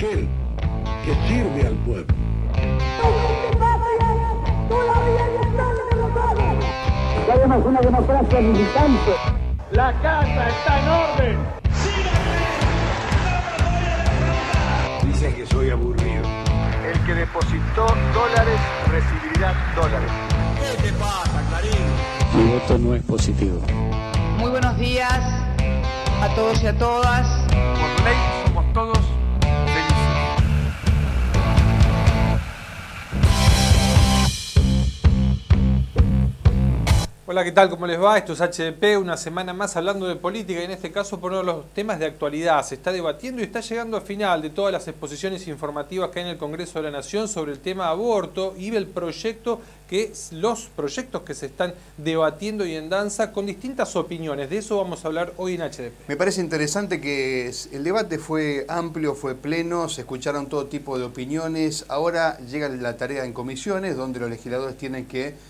aquel que sirve al pueblo. Queremos una democracia militante. La casa está en orden. Dicen que soy aburrido. El que depositó dólares recibirá dólares. ¿Qué te pasa, Clarín? Mi voto no es positivo. Muy buenos días a todos y a todas. Por ley somos todos felices. Hola, ¿qué tal? ¿Cómo les va? Esto es HDP, una semana más hablando de política y en este caso por uno de los temas de actualidad. Se está debatiendo y está llegando al final de todas las exposiciones informativas que hay en el Congreso de la Nación sobre el tema aborto y los proyectos que se están debatiendo y en danza con distintas opiniones. De eso vamos a hablar hoy en HDP. Me parece interesante que el debate fue amplio, fue pleno, se escucharon todo tipo de opiniones. Ahora llega la tarea en comisiones donde los legisladores tienen que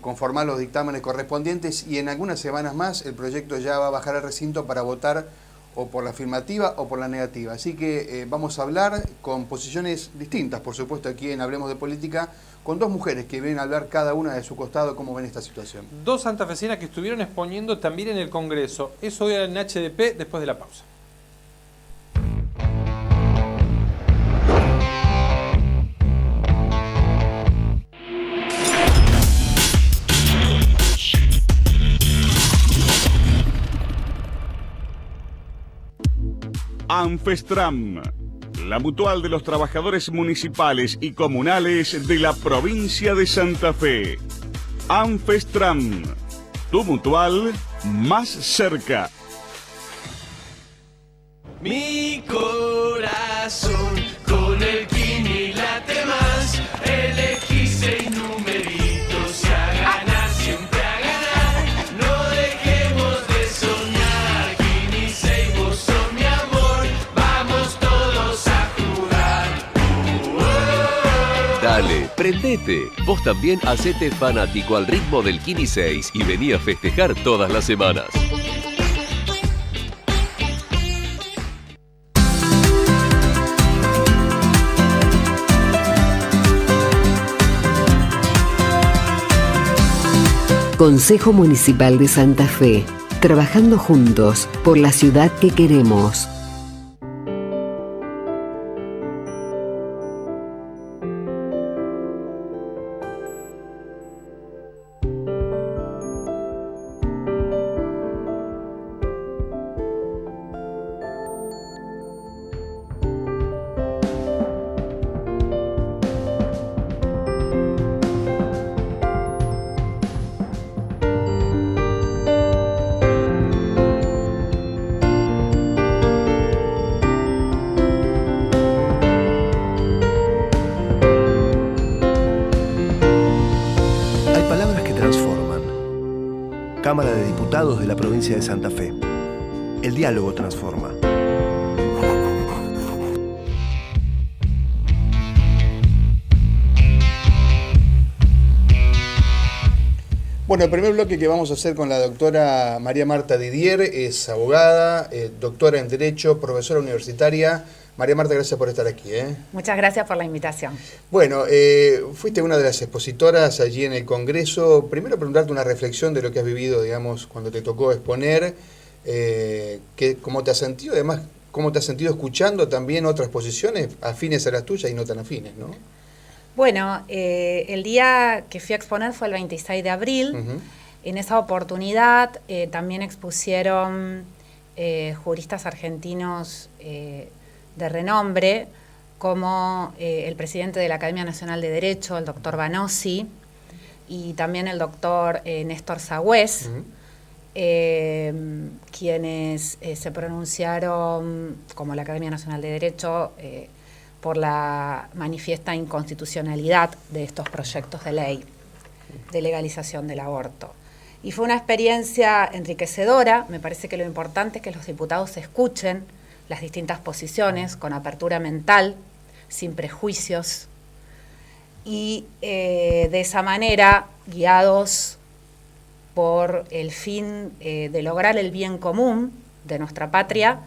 conformar los dictámenes correspondientes y en algunas semanas más el proyecto ya va a bajar al recinto para votar o por la afirmativa o por la negativa. Así que vamos a hablar con posiciones distintas, por supuesto, aquí en Hablemos de Política, con dos mujeres que vienen a hablar cada una de su costado cómo ven esta situación. Dos santafesinas que estuvieron exponiendo también en el Congreso. Eso hoy en HDP después de la pausa. Anfestram, la mutual de los trabajadores municipales y comunales de la provincia de Santa Fe. Anfestram, tu mutual más cerca. Mi corazón con el Kini late más, elegí 6 numeritos y a ganar, siempre a ganar, no dejemos de soñar, Kini 6 vos sos mi amor, vamos todos a jugar. Dale, prendete, vos también hacete fanático al ritmo del Kini 6 y vení a festejar todas las semanas. Consejo Municipal de Santa Fe, trabajando juntos por la ciudad que queremos. Cámara de Diputados de la provincia de Santa Fe. El diálogo transforma. Bueno, el primer bloque que vamos a hacer con la doctora María Marta Didier es abogada, doctora en Derecho, profesora universitaria. María Marta, gracias por estar aquí. Muchas gracias por la invitación. Bueno, fuiste una de las expositoras allí en el Congreso. Primero preguntarte una reflexión de lo que has vivido, digamos, cuando te tocó exponer, cómo te has sentido, además, cómo te has sentido escuchando también otras posiciones afines a las tuyas y no tan afines, ¿no? Bueno, el día que fui a exponer fue el 26 de abril. En esa oportunidad también expusieron juristas argentinos de renombre, como el presidente de la Academia Nacional de Derecho, el doctor Banossi, y también el doctor Néstor Sagüez, quienes se pronunciaron, como la Academia Nacional de Derecho, por la manifiesta inconstitucionalidad de estos proyectos de ley de legalización del aborto. Y fue una experiencia enriquecedora. Me parece que lo importante es que los diputados escuchen las distintas posiciones con apertura mental, sin prejuicios, y de esa manera, guiados por el fin de lograr el bien común de nuestra patria,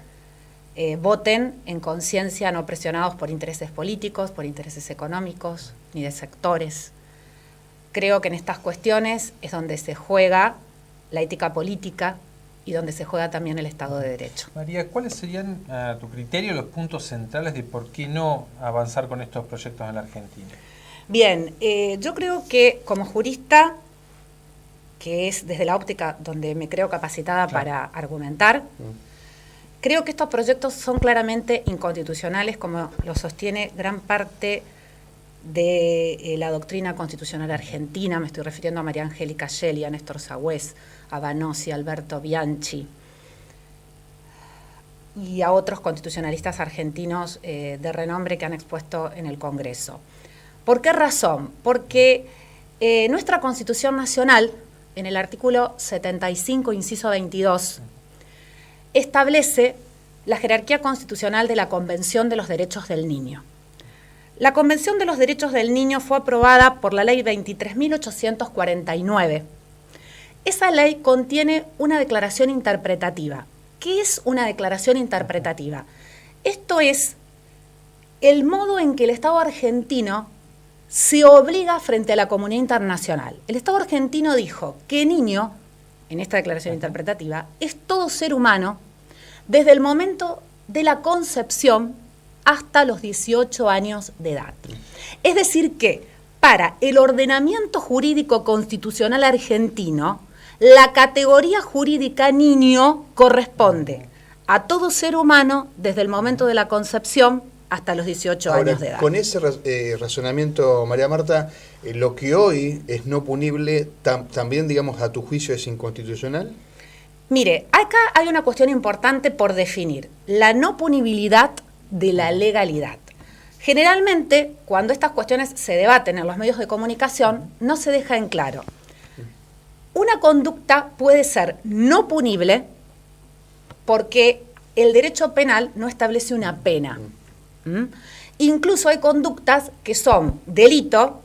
voten en conciencia, no presionados por intereses políticos, por intereses económicos, ni de sectores. Creo que en estas cuestiones es donde se juega la ética política y donde se juega también el Estado de Derecho. María, ¿cuáles serían, a tu criterio, los puntos centrales de por qué no avanzar con estos proyectos en la Argentina? Bien, yo creo que como jurista, que es desde la óptica donde me creo capacitada para argumentar, creo que estos proyectos son claramente inconstitucionales, como lo sostiene gran parte de la doctrina constitucional argentina. Me estoy refiriendo a María Angélica Gelli, a Néstor Sagüez, a Vanossi, a Alberto Bianchi y a otros constitucionalistas argentinos de renombre que han expuesto en el Congreso. ¿Por qué razón? Porque nuestra Constitución Nacional, en el artículo 75, inciso 22, establece la jerarquía constitucional de la Convención de los Derechos del Niño. La Convención de los Derechos del Niño fue aprobada por la Ley 23.849. Esa ley contiene una declaración interpretativa. ¿Qué es una declaración interpretativa? Esto es el modo en que el Estado argentino se obliga frente a la comunidad internacional. El Estado argentino dijo que niño, en esta declaración interpretativa, es todo ser humano desde el momento de la concepción hasta los 18 años de edad. Es decir que, para el ordenamiento jurídico constitucional argentino, la categoría jurídica niño corresponde a todo ser humano desde el momento de la concepción hasta los 18 años de edad. Con ese razonamiento, María Marta, lo que hoy es no punible, también, digamos, a tu juicio es inconstitucional. Mire, acá hay una cuestión importante por definir, la no punibilidad de la legalidad. Generalmente, cuando estas cuestiones se debaten en los medios de comunicación, no se deja en claro. Una conducta puede ser no punible porque el derecho penal no establece una pena. Incluso hay conductas que son delito,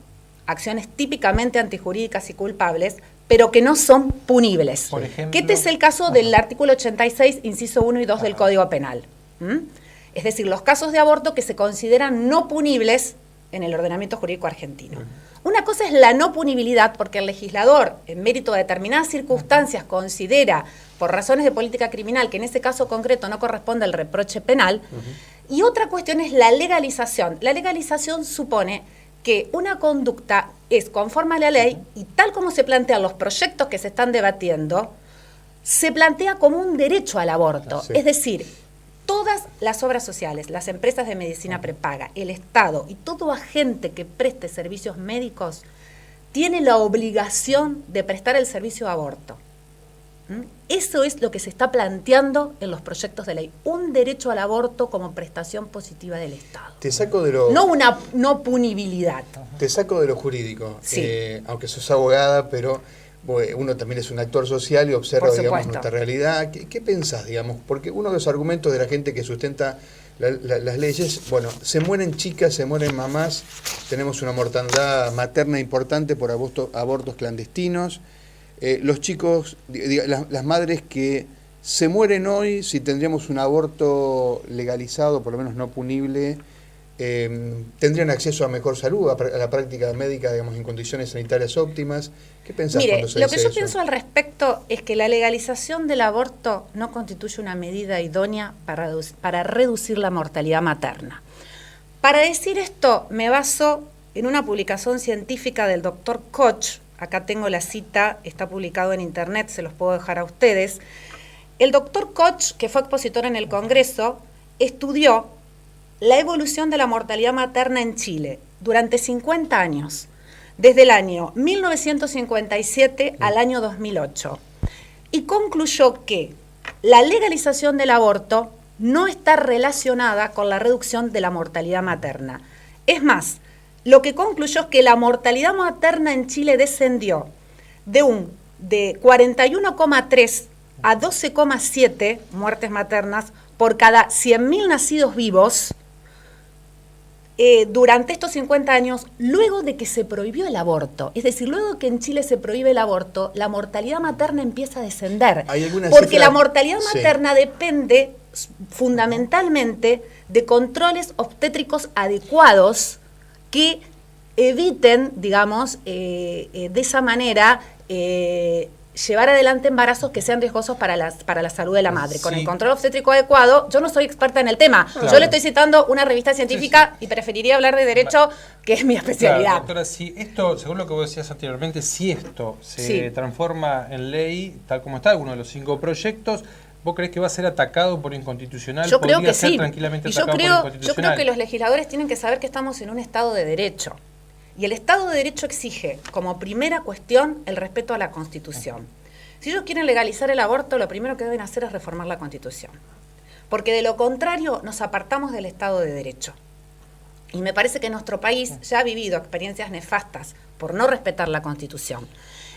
acciones típicamente antijurídicas y culpables, pero que no son punibles. Por ejemplo, que este es el caso del artículo 86, inciso 1 y 2 del Código Penal. Es decir, los casos de aborto que se consideran no punibles en el ordenamiento jurídico argentino. Una cosa es la no punibilidad, porque el legislador, en mérito de determinadas circunstancias, considera, por razones de política criminal, que en ese caso concreto no corresponde al reproche penal, y otra cuestión es la legalización. La legalización supone que una conducta es conforme a la ley y tal como se plantean los proyectos que se están debatiendo, se plantea como un derecho al aborto. Es decir, todas las obras sociales, las empresas de medicina prepaga, el Estado y todo agente que preste servicios médicos tiene la obligación de prestar el servicio de aborto. Eso es lo que se está planteando en los proyectos de ley, un derecho al aborto como prestación positiva del Estado. Te saco de lo... No una no punibilidad. Te saco de lo jurídico, sí. Aunque sos abogada, pero uno también es un actor social y observa, digamos, nuestra realidad. ¿Qué pensás, digamos? Porque uno de los argumentos de la gente que sustenta las leyes, bueno, se mueren chicas, se mueren mamás, tenemos una mortandad materna importante por abortos clandestinos. Los chicos, las madres que se mueren hoy, si tendríamos un aborto legalizado, por lo menos no punible, tendrían acceso a mejor salud, a la práctica médica, digamos, en condiciones sanitarias óptimas. ¿Qué pensás cuando se dice eso? Lo que yo pienso al respecto es que la legalización del aborto no constituye una medida idónea para reducir la mortalidad materna. Para decir esto, me baso en una publicación científica del doctor Koch. Acá tengo la cita, está publicado en internet, se los puedo dejar a ustedes. El doctor Koch, que fue expositor en el Congreso, estudió la evolución de la mortalidad materna en Chile durante 50 años, desde el año 1957 al año 2008, y concluyó que la legalización del aborto no está relacionada con la reducción de la mortalidad materna. Es más, lo que concluyó es que la mortalidad materna en Chile descendió de 41,3 a 12,7 muertes maternas por cada 100.000 nacidos vivos durante estos 50 años, luego de que se prohibió el aborto. Es decir, luego de que en Chile se prohíbe el aborto, la mortalidad materna empieza a descender. Porque la mortalidad materna depende fundamentalmente de controles obstétricos adecuados que eviten, digamos, de esa manera llevar adelante embarazos que sean riesgosos para la salud de la madre. Con el control obstétrico adecuado, yo no soy experta en el tema, Claro. yo le estoy citando una revista científica y preferiría hablar de derecho, que es mi especialidad. Claro, doctora, si esto, según lo que vos decías anteriormente, si esto se transforma en ley, tal como está, alguno de los 5 proyectos, ¿vos creés que va a ser atacado por inconstitucional? Yo creo que ser sí. tranquilamente Y yo atacado por creo inconstitucional. que los legisladores tienen que saber que estamos en un Estado de Derecho. Y el Estado de Derecho exige, como primera cuestión, el respeto a la Constitución. Si ellos quieren legalizar el aborto, lo primero que deben hacer es reformar la Constitución. Porque de lo contrario nos apartamos del Estado de Derecho. Y me parece que nuestro país ya ha vivido experiencias nefastas por no respetar la Constitución.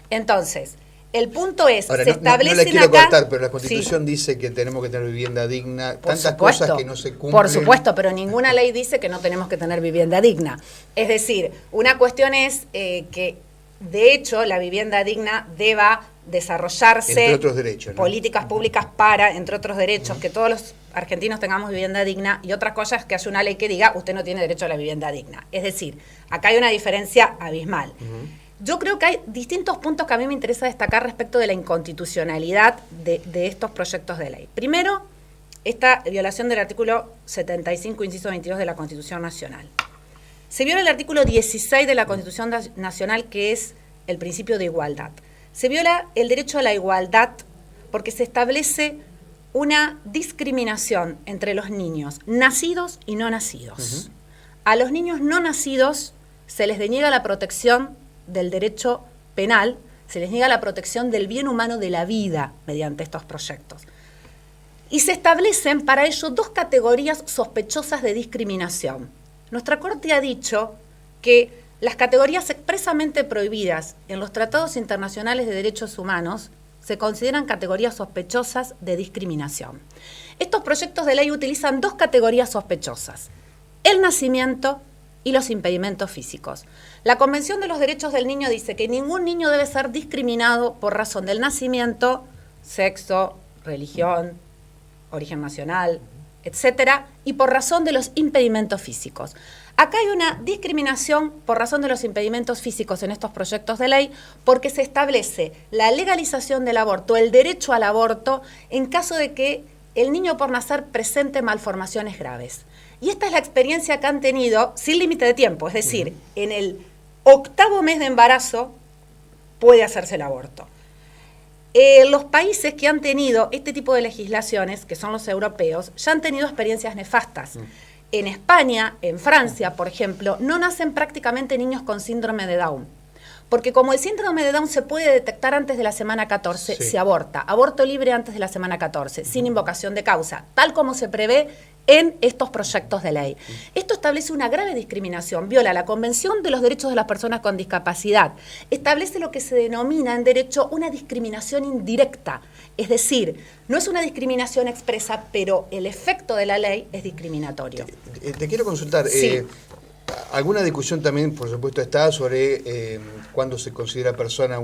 Entonces, el punto es, Ahora, se no establecen la quiero acá... cortar, pero la Constitución Sí. dice que tenemos que tener vivienda digna, Por tantas supuesto, cosas que no se cumplen. Por supuesto, pero ninguna ley dice que no tenemos que tener vivienda digna. Es decir, una cuestión es que, de hecho, la vivienda digna deba desarrollarse... Entre otros derechos, ¿no? Políticas públicas para, entre otros derechos, que todos los argentinos tengamos vivienda digna, y otra cosa es que haya una ley que diga, usted no tiene derecho a la vivienda digna. Es decir, acá hay una diferencia abismal. Yo creo que hay distintos puntos que a mí me interesa destacar respecto de la inconstitucionalidad de estos proyectos de ley. Primero, esta violación del artículo 75, inciso 22 de la Constitución Nacional. Se viola el artículo 16 de la Constitución Nacional, que es el principio de igualdad. Se viola el derecho a la igualdad porque se establece una discriminación entre los niños nacidos y no nacidos. A los niños no nacidos se les deniega la protección del derecho penal, se les niega la protección del bien humano de la vida mediante estos proyectos. Y se establecen para ello 2 categorías sospechosas de discriminación. Nuestra Corte ha dicho que las categorías expresamente prohibidas en los tratados internacionales de derechos humanos se consideran categorías sospechosas de discriminación. Estos proyectos de ley utilizan 2 categorías sospechosas: el nacimiento y los impedimentos físicos. La Convención de los Derechos del Niño dice que ningún niño debe ser discriminado por razón del nacimiento, sexo, religión, origen nacional, etcétera, y por razón de los impedimentos físicos. Acá hay una discriminación por razón de los impedimentos físicos en estos proyectos de ley porque se establece la legalización del aborto, el derecho al aborto, en caso de que el niño por nacer presente malformaciones graves. Y esta es la experiencia que han tenido sin límite de tiempo, es decir, en el 8º mes de embarazo puede hacerse el aborto. Los países que han tenido este tipo de legislaciones, que son los europeos, ya han tenido experiencias nefastas. En España, en Francia, por ejemplo, no nacen prácticamente niños con síndrome de Down. Porque como el síndrome de Down se puede detectar antes de la semana 14, se aborta. Aborto libre antes de la semana 14, sin invocación de causa, tal como se prevé en estos proyectos de ley. Esto establece una grave discriminación, viola la Convención de los Derechos de las Personas con Discapacidad, establece lo que se denomina en derecho una discriminación indirecta, es decir, no es una discriminación expresa, pero el efecto de la ley es discriminatorio. Te quiero consultar, Sí. alguna discusión también, por supuesto, está sobre cuándo se considera persona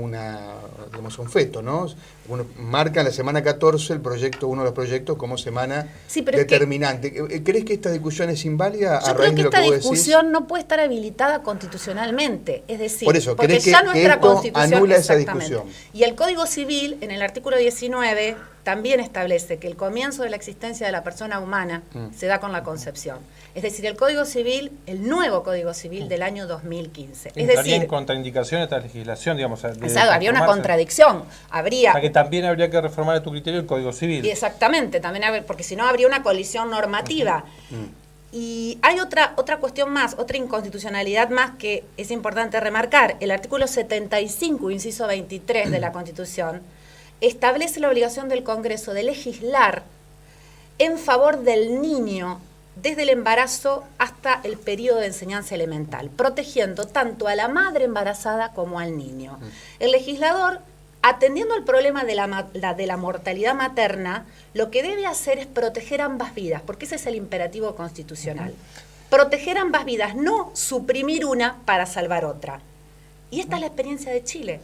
digamos, un feto, ¿no? Uno marca en la semana 14 uno de los proyectos como semana determinante. ¿Crees que esta discusión es inválida a raíz de lo que vos decís? Yo creo que esta discusión no puede estar habilitada constitucionalmente, es decir, por eso, porque ¿crees ya que nuestra esto Constitución anula esa exactamente. discusión? Y el Código Civil, en el artículo 19, también establece que el comienzo de la existencia de la persona humana se da con la concepción. Es decir, el Código Civil, el nuevo Código Civil del año 2015. Es ¿Estaría decir, en contraindicación esta legislación, digamos? habría una contradicción. O sea, que también habría que reformar a tu criterio el Código Civil. Y exactamente, también porque si no habría una colisión normativa. Y hay otra cuestión más, otra inconstitucionalidad más que es importante remarcar. El artículo 75, inciso 23 de la Constitución, establece la obligación del Congreso de legislar en favor del niño desde el embarazo hasta el periodo de enseñanza elemental, protegiendo tanto a la madre embarazada como al niño. El legislador, atendiendo al problema de la mortalidad materna, lo que debe hacer es proteger ambas vidas, porque ese es el imperativo constitucional. Proteger ambas vidas, no suprimir una para salvar otra. Y esta es la experiencia de Chile.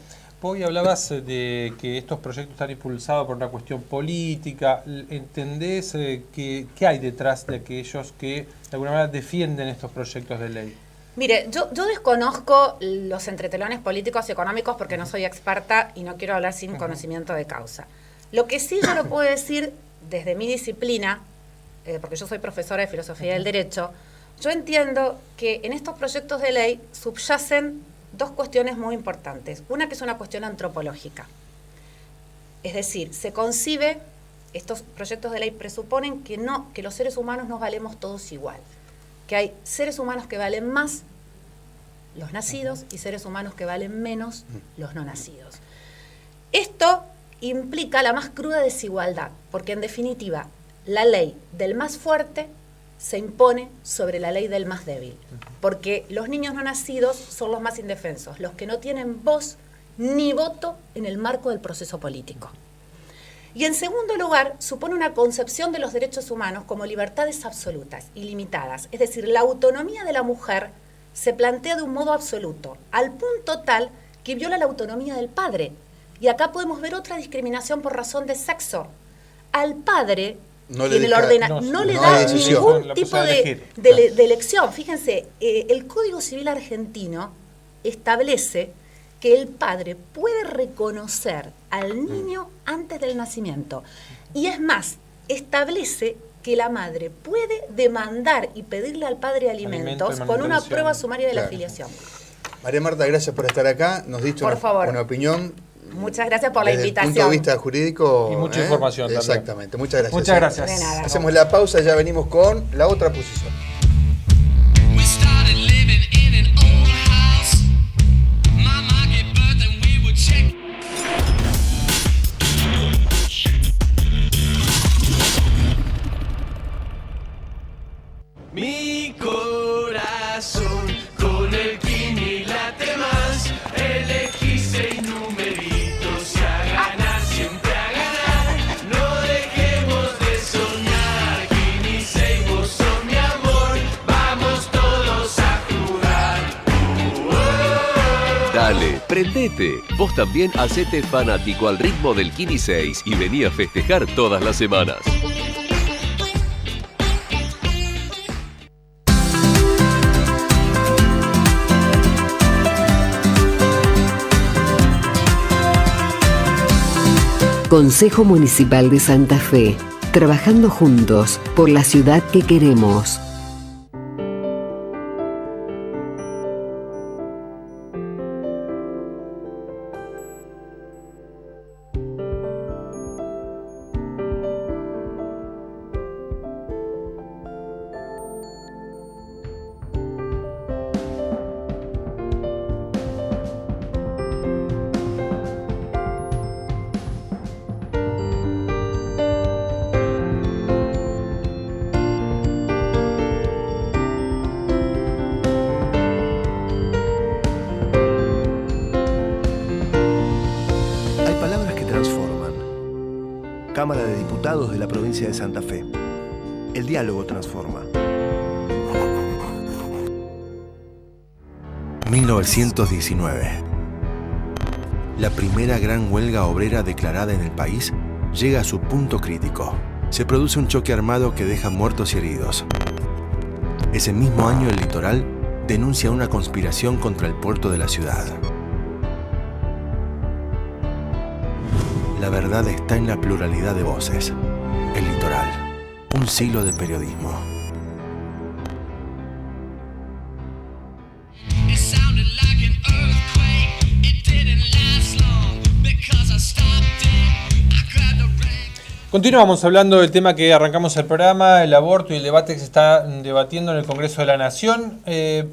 Hoy hablabas de que estos proyectos están impulsados por una cuestión política. ¿Entendés qué hay detrás de aquellos que de alguna manera defienden estos proyectos de ley? Mire, yo desconozco los entretelones políticos y económicos porque no soy experta y no quiero hablar sin conocimiento de causa. Lo que sí yo lo puedo decir desde mi disciplina, porque yo soy profesora de filosofía del derecho, yo entiendo que en estos proyectos de ley subyacen dos cuestiones muy importantes. Una que es una cuestión antropológica. Es decir, se concibe, estos proyectos de ley presuponen que los seres humanos no valemos todos igual. Que hay seres humanos que valen más, los nacidos, y seres humanos que valen menos, los no nacidos. Esto implica la más cruda desigualdad, porque en definitiva, la ley del más fuerte se impone sobre la ley del más débil, porque los niños no nacidos son los más indefensos, los que no tienen voz ni voto en el marco del proceso político. Y en segundo lugar, supone una concepción de los derechos humanos como libertades absolutas, ilimitadas, es decir, la autonomía de la mujer se plantea de un modo absoluto, al punto tal que viola la autonomía del padre. Y acá podemos ver otra discriminación por razón de sexo. Al padre no le da ningún tipo de elección. Fíjense, el Código Civil argentino establece que el padre puede reconocer al niño antes del nacimiento. Y es más, establece que la madre puede demandar y pedirle al padre alimentos con una prueba sumaria de la filiación. María Marta, gracias por estar acá. Nos diste una opinión. Muchas gracias por la invitación. Desde el punto de vista jurídico. Y mucha información también. Exactamente, muchas gracias. Muchas gracias. De nada. Hacemos la pausa, ya venimos con la otra posición. Mi corazón con el Kini late más. Elegí 6 numeritos y a ganar, siempre a ganar. No dejemos de soñar. Kini 6, vos sos mi amor. Vamos todos a jugar. Dale, prendete. Vos también hacete fanático al ritmo del Kini 6 y vení a festejar todas las semanas. Consejo Municipal de Santa Fe, trabajando juntos por la ciudad que queremos. Cámara de Diputados de la provincia de Santa Fe. El diálogo transforma. 1919. La primera gran huelga obrera declarada en el país llega a su punto crítico. Se produce un choque armado que deja muertos y heridos. Ese mismo año el Litoral denuncia una conspiración contra el puerto de la ciudad. La verdad está en la pluralidad de voces. El Litoral, un siglo de periodismo. Continuamos hablando del tema que arrancamos el programa, el aborto y el debate que se está debatiendo en el Congreso de la Nación.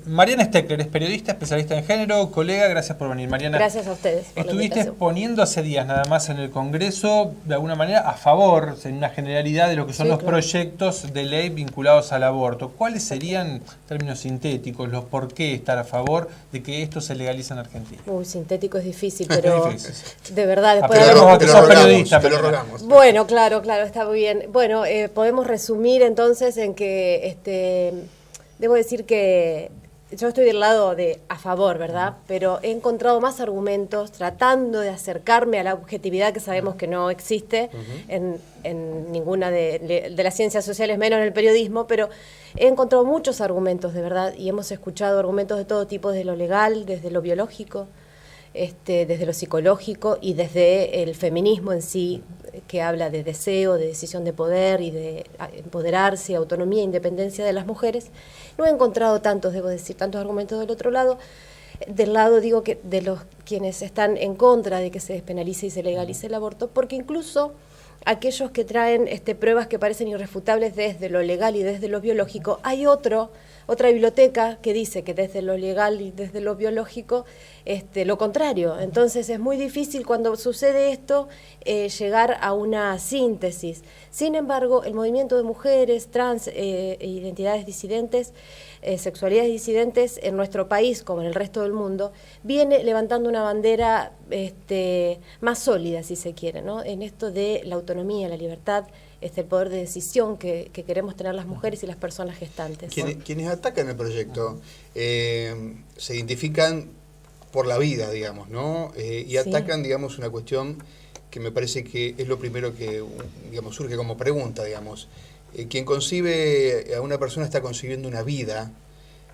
Mariana Steckler es periodista, especialista en género, colega, gracias por venir, Mariana. Gracias a ustedes por la Estuviste invitación. exponiendo hace días nada más en el Congreso, de alguna manera a favor, en una generalidad, de lo que son los proyectos de ley vinculados al aborto. ¿Cuáles serían, en términos sintéticos, los por qué estar a favor de que esto se legalice en Argentina? Uy, sintético es difícil, pero de verdad, después te lo rogamos. Bueno, claro, está muy bien. Bueno, podemos resumir entonces en que debo decir que yo estoy del lado de a favor, ¿verdad? Pero he encontrado más argumentos tratando de acercarme a la objetividad que sabemos que no existe en ninguna de las ciencias sociales, menos en el periodismo, pero he encontrado muchos argumentos, de verdad, y hemos escuchado argumentos de todo tipo, desde lo legal, desde lo biológico, desde lo psicológico y desde el feminismo en sí, que habla de deseo, de decisión de poder y de empoderarse, autonomía e independencia de las mujeres. No he encontrado tantos, debo decir, tantos argumentos del otro lado. Del lado, digo, que de los quienes están en contra de que se despenalice y se legalice el aborto, porque incluso aquellos que traen pruebas que parecen irrefutables desde lo legal y desde lo biológico, hay otra biblioteca que dice que desde lo legal y desde lo biológico lo contrario. Entonces es muy difícil cuando sucede esto llegar a una síntesis. Sin embargo, el movimiento de mujeres, trans, identidades disidentes, sexualidades disidentes en nuestro país, como en el resto del mundo, viene levantando una bandera más sólida, si se quiere, ¿no? En esto de la autonomía, la libertad, el poder de decisión que queremos tener las mujeres y las personas gestantes. Quienes atacan el proyecto se identifican por la vida, digamos, ¿no? Y atacan, digamos, una cuestión que me parece que es lo primero que, digamos, surge como pregunta, digamos. Quien concibe a una persona está concibiendo una vida,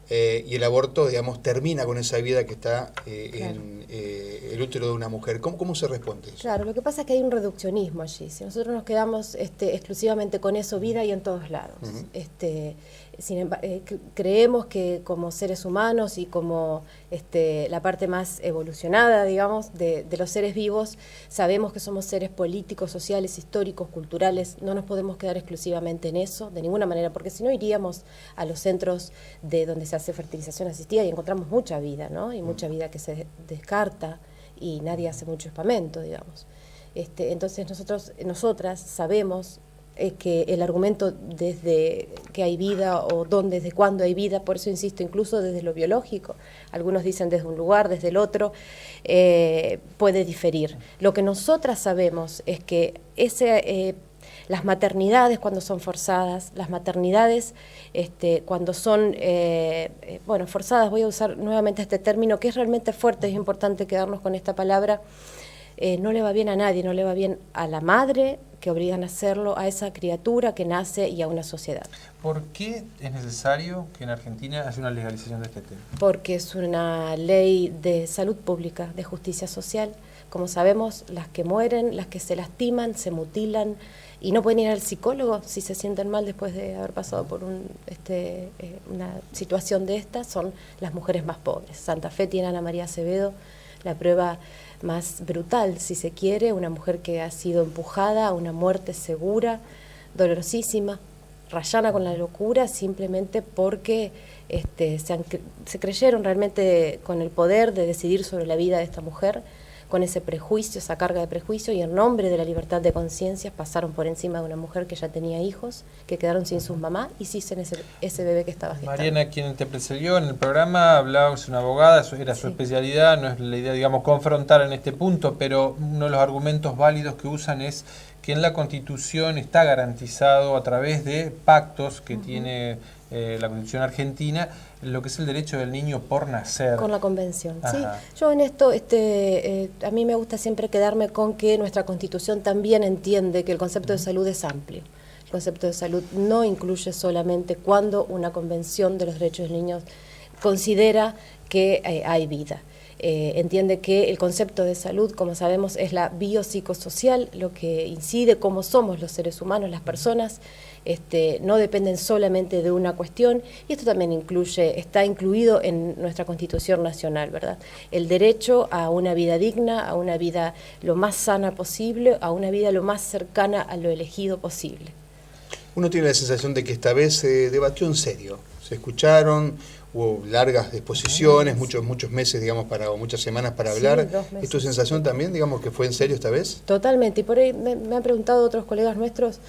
y el aborto, digamos, termina con esa vida que está en el útero de una mujer. ¿Cómo se responde eso? Claro, lo que pasa es que hay un reduccionismo allí. Si nosotros nos quedamos exclusivamente con eso, vida y en todos lados. Creemos que como seres humanos y como la parte más evolucionada, digamos, de los seres vivos, sabemos que somos seres políticos, sociales, históricos, culturales. No nos podemos quedar exclusivamente en eso, de ninguna manera, porque si no iríamos a los centros de donde se hace fertilización asistida y encontramos mucha vida, ¿no? Y mucha vida que se descarta y nadie hace mucho espamento, digamos. Entonces nosotras sabemos que el argumento desde que hay vida o desde cuándo hay vida, por eso insisto, incluso desde lo biológico, algunos dicen desde un lugar, desde el otro, puede diferir. Lo que nosotras sabemos es que las maternidades cuando son forzadas, las maternidades cuando son, forzadas, voy a usar nuevamente este término que es realmente fuerte, es importante quedarnos con esta palabra, no le va bien a nadie, no le va bien a la madre que obligan a hacerlo, a esa criatura que nace y a una sociedad. ¿Por qué es necesario que en Argentina haya una legalización de este tema? Porque es una ley de salud pública, de justicia social. Como sabemos, las que mueren, las que se lastiman, se mutilan y no pueden ir al psicólogo si se sienten mal después de haber pasado por una situación de esta, son las mujeres más pobres. Santa Fe tiene a Ana María Acevedo, la prueba más brutal, si se quiere, una mujer que ha sido empujada a una muerte segura, dolorosísima, rayana con la locura, simplemente porque se creyeron realmente con el poder de decidir sobre la vida de esta mujer, con ese prejuicio, esa carga de prejuicio, y en nombre de la libertad de conciencia pasaron por encima de una mujer que ya tenía hijos, que quedaron sin sus mamás y sin ese bebé que estaba gestando. Mariana, quien te precedió en el programa, hablaba, es una abogada, era su especialidad, no es la idea, digamos, confrontar en este punto, pero uno de los argumentos válidos que usan es que en la Constitución está garantizado a través de pactos que tiene la Constitución argentina, lo que es el derecho del niño por nacer. Con la Convención, Ajá. sí. Yo en esto, a mí me gusta siempre quedarme con que nuestra Constitución también entiende que el concepto de salud es amplio. El concepto de salud no incluye solamente cuando una Convención de los Derechos del Niño considera que hay vida. Entiende que el concepto de salud, como sabemos, es la biopsicosocial, lo que incide cómo somos los seres humanos, las personas, no dependen solamente de una cuestión, y esto también está incluido en nuestra Constitución Nacional, ¿verdad? El derecho a una vida digna, a una vida lo más sana posible, a una vida lo más cercana a lo elegido posible. Uno tiene la sensación de que esta vez se debatió en serio, se escucharon, hubo largas exposiciones, muchos meses, digamos, o muchas semanas para hablar. 2 meses. ¿Es tu sensación también, digamos, que fue en serio esta vez? Totalmente, y por ahí me han preguntado otros colegas nuestros,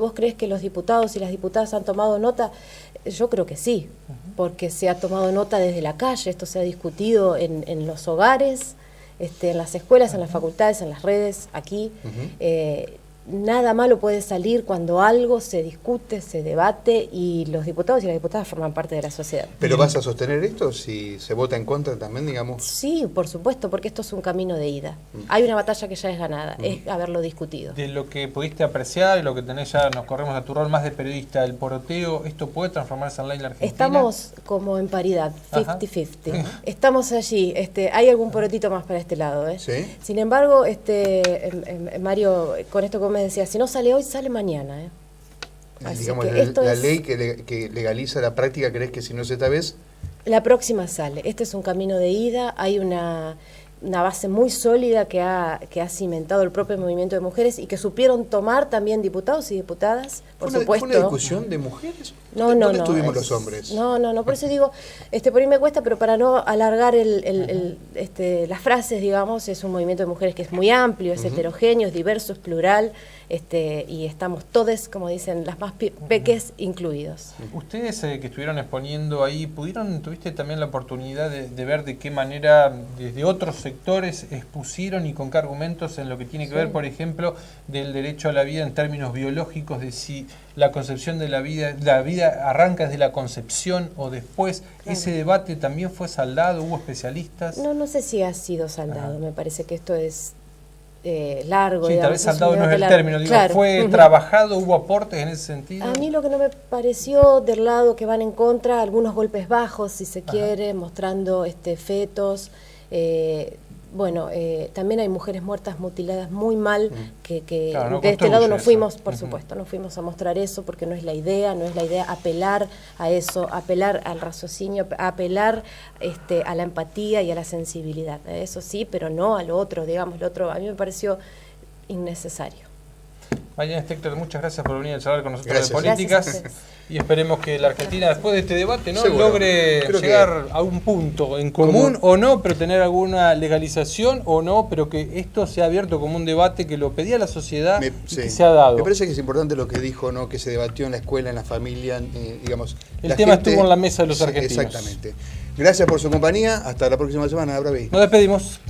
¿vos crees que los diputados y las diputadas han tomado nota? Yo creo que sí, porque se ha tomado nota desde la calle, esto se ha discutido en los hogares, en las escuelas, en las facultades, en las redes, aquí. nada malo puede salir cuando algo se discute, se debate y los diputados y las diputadas forman parte de la sociedad. ¿Pero vas a sostener esto si se vota en contra también, digamos? Sí, por supuesto, porque esto es un camino de ida. Hay una batalla que ya es ganada, es haberlo discutido. De lo que pudiste apreciar y lo que tenés ya, nos corremos a tu rol más de periodista, el poroteo, ¿esto puede transformarse en ley en la Argentina? Estamos como en paridad, 50-50. Estamos allí. Hay algún porotito más para este lado. ¿Sí? Sin embargo, Mario, con esto que me decías, si no sale hoy, sale mañana. Así digamos, que esto la es, ley que legaliza la práctica, ¿crees que si no es esta vez? la próxima sale. Este es un camino de ida. Hay una base muy sólida que ha cimentado el propio movimiento de mujeres y que supieron tomar también diputados y diputadas, por supuesto. ¿Fue una discusión de mujeres? No. ¿Dónde estuvimos los hombres? No, por eso digo, por ahí me cuesta, pero para no alargar las frases, digamos, es un movimiento de mujeres que es muy amplio, es heterogéneo, es diverso, es plural, y estamos todes, como dicen, las más peques incluidos. Ustedes que estuvieron exponiendo ahí, tuviste también la oportunidad de ver de qué manera desde otros sectores expusieron y con qué argumentos en lo que tiene que ver, por ejemplo, del derecho a la vida en términos biológicos, de si la concepción de la vida arranca desde la concepción o después. Claro. ¿Ese debate también fue saldado? ¿Hubo especialistas? No sé si ha sido saldado. Me parece que esto es largo. Sí, digamos, tal vez saldado no es el largo. término. Digo, Claro. ¿Fue trabajado? ¿Hubo aportes en ese sentido? A mí lo que no me pareció del lado que van en contra, algunos golpes bajos, si se quiere, mostrando fetos. También hay mujeres muertas, mutiladas muy mal, que claro, de este lado no eso. fuimos, por supuesto, no fuimos a mostrar eso porque no es la idea apelar a eso, apelar al raciocinio, apelar a la empatía y a la sensibilidad. Eso sí, pero no a lo otro, digamos, lo otro a mí me pareció innecesario. Mariana Steckler, muchas gracias por venir a charlar con nosotros. Gracias. De políticas. Gracias. Y esperemos que la Argentina, después de este debate, ¿no? Seguro. logre Creo llegar a un punto en común o no, pero tener alguna legalización o no, pero que esto sea abierto como un debate que lo pedía la sociedad y que se ha dado. Me parece que es importante lo que dijo, ¿no? Que se debatió en la escuela, en la familia, digamos. El tema estuvo en la mesa de los argentinos. Exactamente. Gracias por su compañía. Hasta la próxima semana, Bravi. Nos despedimos.